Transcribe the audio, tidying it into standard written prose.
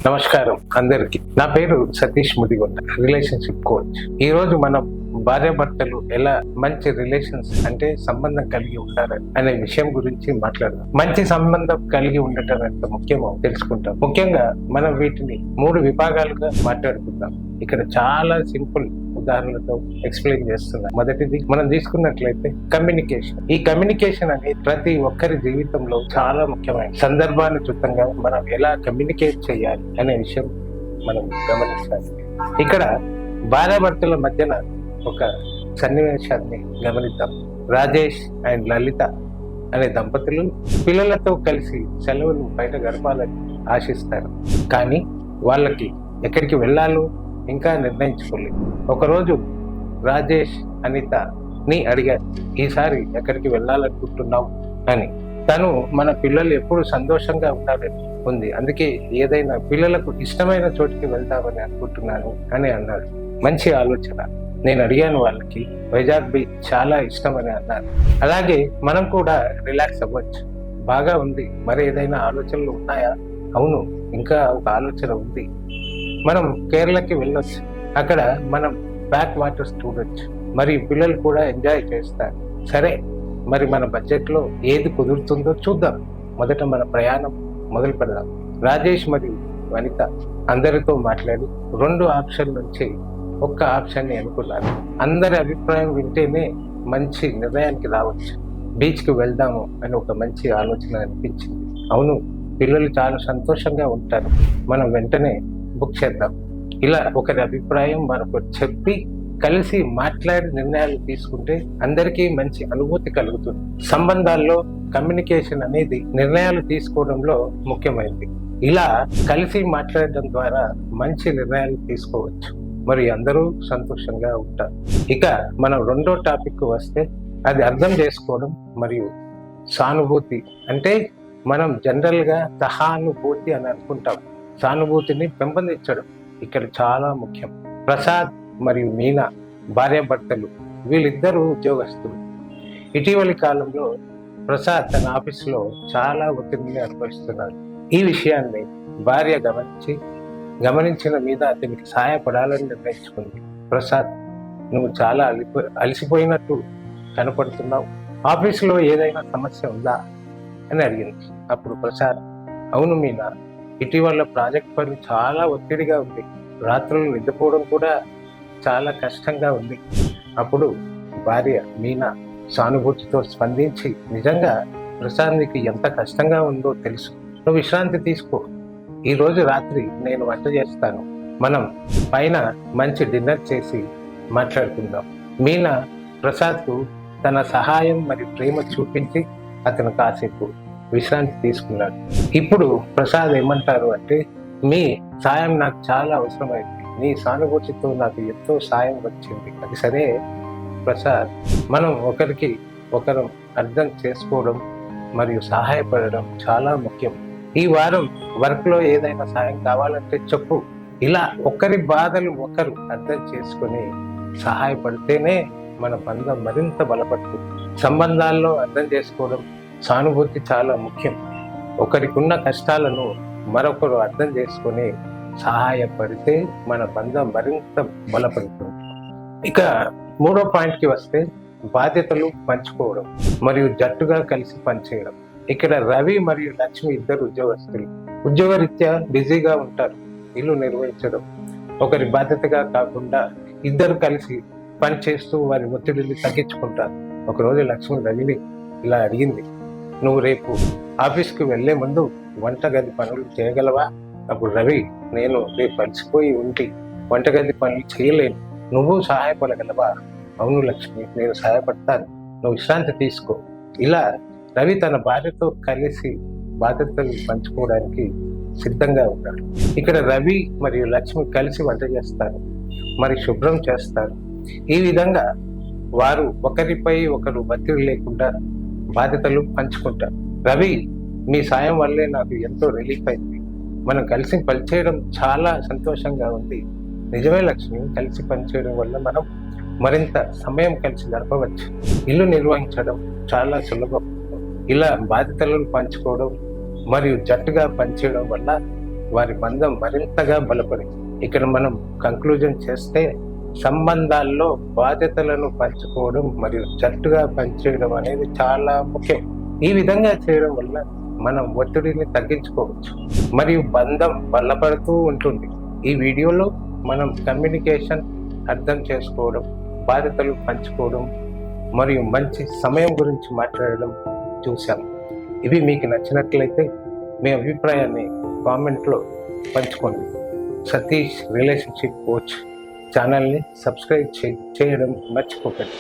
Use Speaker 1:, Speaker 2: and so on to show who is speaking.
Speaker 1: నమస్కారం అందరికి. నా పేరు సతీష్ ముదిగొండ, రిలేషన్షిప్ కోచ్. ఈ రోజు మనం భార్యాభర్తలు ఎలా మంచి రిలేషన్స్ అంటే సంబంధం కలిగి ఉంటారు అనే విషయం గురించి మాట్లాడదాం. మంచి సంబంధం కలిగి ఉండటం ఎంత ముఖ్యమో తెలుసుకుంటాం. ముఖ్యంగా మనం వీటిని 3 విభాగాలుగా మాట్లాడుకుందాం. ఇక్కడ చాలా సింపుల్ ఉదాహరణలతో ఎక్స్ప్లెయిన్ చేస్తున్నాం. మొదటిది మనం తీసుకున్నట్లయితే కమ్యూనికేషన్. ఈ కమ్యూనికేషన్ అనేది ప్రతి ఒక్కరి జీవితంలో చాలా ముఖ్యమైన సందర్భానుసారంగా మనం ఎలా కమ్యూనికేట్ చేయాలి అనే విషయం మనం గమనించాలి. ఇక్కడ భార్యాభర్తల మధ్యన ఒక సన్నివేశాన్ని గమనిద్దాం. రాజేష్ అండ్ లలిత అనే దంపతులు పిల్లలతో కలిసి సెలవులు బయట గడపాలని ఆశిస్తారు. కానీ వాళ్ళకి ఎక్కడికి వెళ్ళాలో ఇంకా నిర్ణయించుకోలేదు. ఒకరోజు రాజేష్ అనితని అడిగారు, ఈసారి ఎక్కడికి వెళ్ళాలనుకుంటున్నావు అని. తను మన పిల్లలు ఎప్పుడు సంతోషంగా ఉండాలని ఉంది, అందుకే ఏదైనా పిల్లలకు ఇష్టమైన చోటికి వెళ్దామని అనుకుంటున్నాను అని అన్నాడు. మంచి ఆలోచన. నేను అడిగాను వాళ్ళకి, వైజాగ్ బీచ్ చాలా ఇష్టం అని అన్నారు. అలాగే మనం కూడా రిలాక్స్ అవ్వచ్చు. బాగా ఉంది, మరి ఏదైనా ఆలోచనలు ఉన్నాయా? అవును, ఇంకా ఒక ఆలోచన ఉంది. మనం కేరళకి వెళ్ళొచ్చు. అక్కడ మనం బ్యాక్ వాటర్స్ చూడొచ్చు, మరి పిల్లలు కూడా ఎంజాయ్ చేస్తారు. సరే, మరి మన బడ్జెట్లో ఏది కుదురుతుందో చూద్దాం. మొదట మన ప్రయాణం మొదలు పెడదాం. రాజేష్ మరియు వనిత అందరితో మాట్లాడి 2 ఆప్షన్ నుంచి ఒక్క ఆప్షన్ని ఎన్నుకున్నారు. అందరి అభిప్రాయం వింటేనే మంచి నిర్ణయానికి రావచ్చు. బీచ్కి వెళ్దాము అని ఒక మంచి ఆలోచన అనిపించింది. అవును, పిల్లలు చాలా సంతోషంగా ఉంటారు, మనం వెంటనే బుక్ చేద్దాం. ఇలా ఒకరి అభిప్రాయం మరొకరు చెప్పి కలిసి మాట్లాడి నిర్ణయాలు తీసుకుంటే అందరికీ మంచి అనుభూతి కలుగుతుంది. సంబంధాల్లో కమ్యూనికేషన్ అనేది నిర్ణయాలు తీసుకోవడంలో ముఖ్యమైనది. ఇలా కలిసి మాట్లాడడం ద్వారా మంచి నిర్ణయాలు తీసుకోవచ్చు, మరి అందరూ సంతోషంగా ఉంటారు. ఇక మనం 2వ టాపిక్ వస్తే అది అర్థం చేసుకోవడం మరియు సానుభూతి. అంటే మనం జనరల్గా సహానుభూతి అని అనుకుంటాం. సానుభూతిని పెంపొందించడం ఇక్కడ చాలా ముఖ్యం. ప్రసాద్ మరియు మీనా భార్యాభర్తలు, వీళ్ళిద్దరూ ఉద్యోగస్తులు. ఇటీవలి కాలంలో ప్రసాద్ తన ఆఫీసులో చాలా ఒత్తిడిని అనుభవిస్తున్నాడు. ఈ విషయాన్ని భార్య గమనించిన మీద అతనికి సహాయపడాలని నిర్ణయించుకుంది. ప్రసాద్, నువ్వు చాలా అలసిపోయినట్టు కనపడుతున్నావు, ఆఫీసులో ఏదైనా సమస్య ఉందా అని అడిగింది. అప్పుడు ప్రసాద్, అవును మీనా, ఇటీవల ప్రాజెక్ట్ పని చాలా ఒత్తిడిగా ఉంది, రాత్రులు నిద్రపోవడం కూడా చాలా కష్టంగా ఉంది. అప్పుడు భార్య మీనా సానుభూతితో స్పందించి, నిజంగా ప్రసాద్ నీకు ఎంత కష్టంగా ఉందో తెలుసు, నువ్వు విశ్రాంతి తీసుకో, ఈ రోజు రాత్రి నేను వంట చేస్తాను, మనం పైన మంచి డిన్నర్ చేసి మాట్లాడుకుందాం. మీనా ప్రసాద్కు తన సహాయం మరియు ప్రేమ చూపించి అతను కాసేపు విశ్రాంతి తీసుకున్నాడు. ఇప్పుడు ప్రసాద్ ఏమంటారు అంటే, మీ సాయం నాకు చాలా అవసరమైంది, నీ సానుభూతితో నాకు ఎంతో సాయం వచ్చింది. అది సరే ప్రసాద్, మనం ఒకరికి ఒకరు అర్థం చేసుకోవడం మరియు సహాయపడడం చాలా ముఖ్యం. ఈ వారం వర్క్లో ఏదైనా సాయం కావాలంటే చెప్పు. ఇలా ఒకరి బాధలు ఒకరు అర్థం చేసుకొని సహాయపడితేనే మన బంధం మరింత బలపడుతుంది. సంబంధాల్లో అర్థం చేసుకోవడం, సానుభూతి చాలా ముఖ్యం. ఒకరికి ఉన్న కష్టాలను మరొకరు అర్థం చేసుకొని సహాయపడితే మన బంధం మరింత బలపడుతుంది. ఇక 3వ పాయింట్కి వస్తే బాధ్యతలు పంచుకోవడం మరియు జట్టుగా కలిసి పనిచేయడం. ఇక్కడ రవి మరియు లక్ష్మి ఇద్దరు ఉద్యోగస్తులు. ఉద్యోగరీత్యా బిజీగా ఉంటారు. ఇల్లు నిర్వహించడం ఒకరి బాధ్యతగా కాకుండా ఇద్దరు కలిసి పనిచేస్తూ వారి ఒత్తిడిని తగ్గించుకుంటారు. ఒకరోజు లక్ష్మి రవిని ఇలా అడిగింది, నువ్వు రేపు ఆఫీస్కి వెళ్లే ముందు వంటగది పనులు చేయగలవా? అప్పుడు రవి, నేను రేపు అలసిపోయి ఉండి వంటగది పనులు చేయలేను, నువ్వు సహాయపడగలవా? అవును లక్ష్మి, నేను సహాయపడతాను, నువ్వు విశ్రాంతి తీసుకో. ఇలా రవి తన భార్యతో కలిసి బాధ్యతలు పంచుకోవడానికి సిద్ధంగా ఉన్నాడు. ఇక్కడ రవి మరియు లక్ష్మి కలిసి వంట చేస్తారు, మరి శుభ్రం చేస్తారు. ఈ విధంగా వారు ఒకరిపై ఒకరు ఒత్తిడి లేకుండా బాధ్యతలు పంచుకుంటారు. రవి, మీ సాయం వల్లే నాకు ఎంతో రిలీఫ్ అయింది, మనం కలిసి పనిచేయడం చాలా సంతోషంగా ఉంది. నిజమే లక్ష్మి, కలిసి పనిచేయడం వల్ల మనం మరింత సమయం కలిసి గడపవచ్చు. ఇల్లు నిర్వహించడం చాలా సులభం. ఇలా బాధ్యతలను పంచుకోవడం మరియు జట్టుగా పనిచేయడం వల్ల వారి బంధం మరింతగా బలపడింది. ఇక్కడ మనం కంక్లూజన్ చేస్తే సంబంధాల్లో బాధ్యతలను పంచుకోవడం మరియు జట్టుగా పనిచేయడం అనేది చాలా ముఖ్యం. ఈ విధంగా చేయడం వల్ల మనం ఒత్తిడిని తగ్గించుకోవచ్చు మరియు బంధం బలపడుతూ ఉంటుంది. ఈ వీడియోలో మనం కమ్యూనికేషన్, అర్థం చేసుకోవడం, బాధ్యతలు పంచుకోవడం మరియు మంచి సమయం గురించి మాట్లాడడం చూసాం. ఇవి మీకు నచ్చినట్లయితే మీ అభిప్రాయాన్ని కామెంట్లో పంచుకోండి. సతీష్ రిలేషన్షిప్ కోచ్ ఛానల్ని సబ్స్క్రైబ్ చేయడం మర్చిపోకండి.